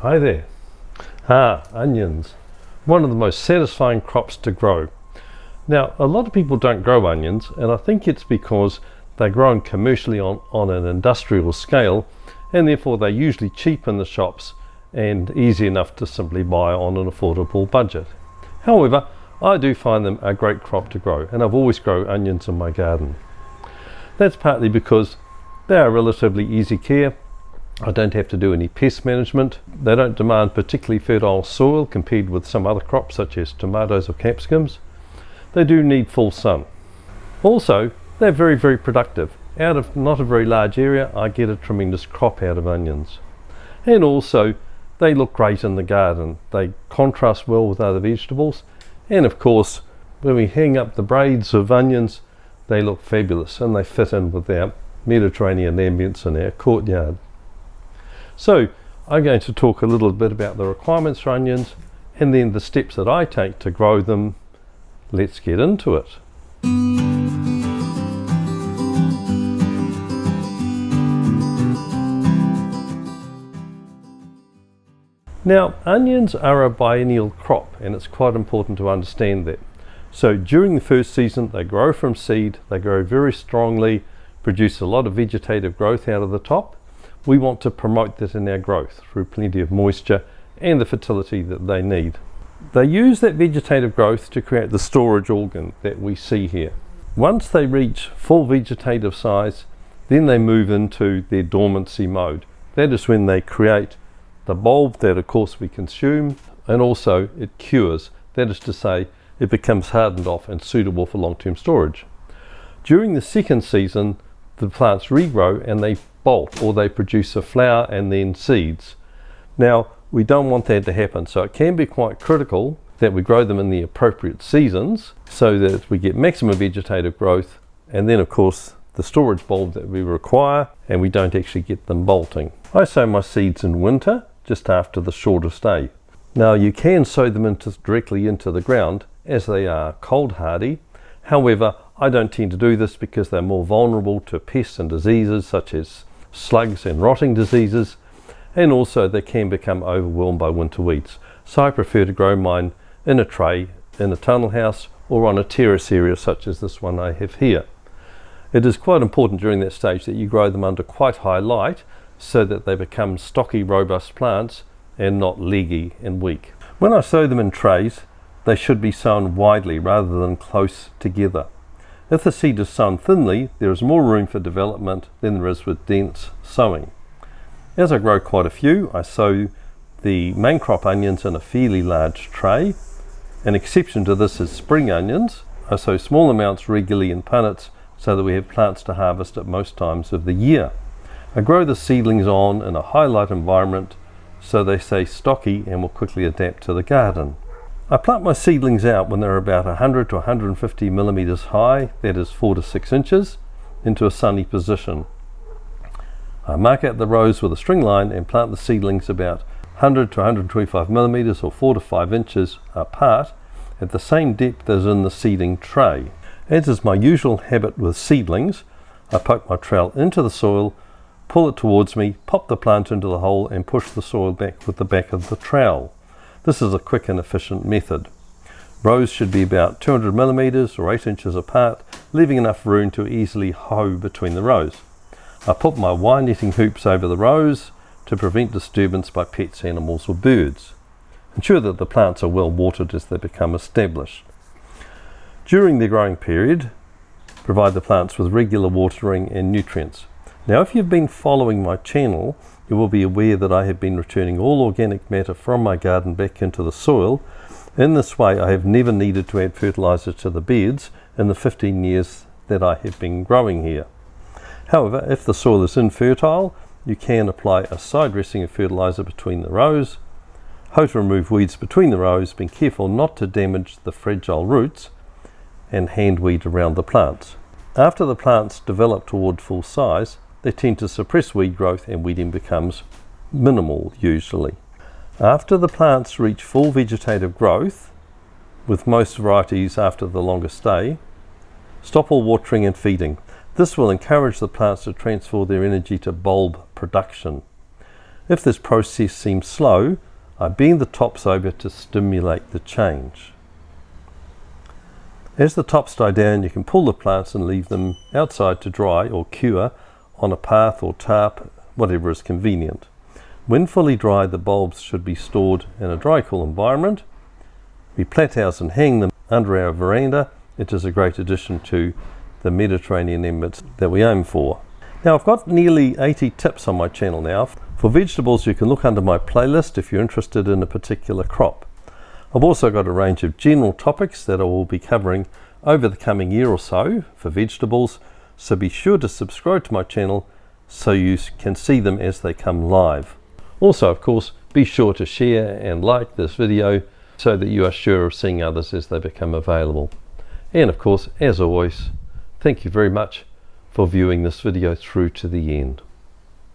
Hi there. Onions. One of the most satisfying crops to grow. Now, a lot of people don't grow onions, and I think it's because they're grown commercially on an industrial scale, and therefore they're usually cheap in the shops and easy enough to simply buy on an affordable budget. However, I do find them a great crop to grow, and I've always grown onions in my garden. That's partly because they are relatively easy care. I don't have to do any pest management. They don't demand particularly fertile soil compared with some other crops such as tomatoes or capsicums. They do need full sun. Also, they're very, very productive. Out of not a very large area, I get a tremendous crop out of onions. And also, they look great in the garden. They contrast well with other vegetables. And of course, when we hang up the braids of onions, they look fabulous and they fit in with our Mediterranean ambience in our courtyard. So I'm going to talk a little bit about the requirements for onions and then the steps that I take to grow them. Let's get into it. Now, onions are a biennial crop, and it's quite important to understand that. So during the first season, they grow from seed, they grow very strongly, produce a lot of vegetative growth out of the top. We want to promote that in our growth through plenty of moisture and the fertility that they need. They use that vegetative growth to create the storage organ that we see here. Once they reach full vegetative size, then they move into their dormancy mode. That is when they create the bulb that of course we consume, and also it cures. That is to say, it becomes hardened off and suitable for long-term storage. During the second season, the plants regrow and they bolt, or they produce a flower and then seeds. Now, we don't want that to happen, so it can be quite critical that we grow them in the appropriate seasons so that we get maximum vegetative growth, and then of course the storage bulb that we require, and we don't actually get them bolting. I sow my seeds in winter, just after the shortest day. Now, you can sow them directly into the ground as they are cold hardy. However, I don't tend to do this because they're more vulnerable to pests and diseases such as slugs and rotting diseases, and also they can become overwhelmed by winter weeds. So I prefer to grow mine in a tray, in a tunnel house, or on a terrace area such as this one I have here. It is quite important during that stage that you grow them under quite high light so that they become stocky, robust plants and not leggy and weak. When I sow them in trays, they should be sown widely rather than close together. If the seed is sown thinly, there is more room for development than there is with dense sowing. As I grow quite a few, I sow the main crop onions in a fairly large tray. An exception to this is spring onions. I sow small amounts regularly in punnets so that we have plants to harvest at most times of the year. I grow the seedlings on in a high light environment so they stay stocky and will quickly adapt to the garden. I plant my seedlings out when they're about 100 to 150 millimeters high, that is 4 to 6 inches, into a sunny position. I mark out the rows with a string line and plant the seedlings about 100 to 125 millimeters or 4 to 5 inches apart at the same depth as in the seeding tray. As is my usual habit with seedlings, I poke my trowel into the soil, pull it towards me, pop the plant into the hole and push the soil back with the back of the trowel. This is a quick and efficient method. Rows should be about 200 millimeters or 8 inches apart, leaving enough room to easily hoe between the rows. I put my wire netting hoops over the rows to prevent disturbance by pets, animals or birds. Ensure that the plants are well watered as they become established. During the growing period, provide the plants with regular watering and nutrients. Now, if you've been following my channel, you will be aware that I have been returning all organic matter from my garden back into the soil. In this way, I have never needed to add fertilizer to the beds in the 15 years that I have been growing here. However, if the soil is infertile, you can apply a side dressing of fertilizer between the rows. Hoe to remove weeds between the rows, being careful not to damage the fragile roots, and hand weed around the plants. After the plants develop toward full size, they tend to suppress weed growth and weeding becomes minimal usually. After the plants reach full vegetative growth, with most varieties after the longest day, stop all watering and feeding. This will encourage the plants to transfer their energy to bulb production. If this process seems slow, I bend the tops over to stimulate the change. As the tops die down, you can pull the plants and leave them outside to dry or cure on a path or tarp, whatever is convenient. When fully dry, the bulbs should be stored in a dry, cool environment. We plant ours and hang them under our veranda. It is a great addition to the Mediterranean ambience that we aim for. Now, I've got nearly 80 tips on my channel now. For vegetables, you can look under my playlist if you're interested in a particular crop. I've also got a range of general topics that I will be covering over the coming year or so for vegetables, so be sure to subscribe to my channel so you can see them as they come live. Also, of course, be sure to share and like this video so that you are sure of seeing others as they become available. And of course, as always, thank you very much for viewing this video through to the end.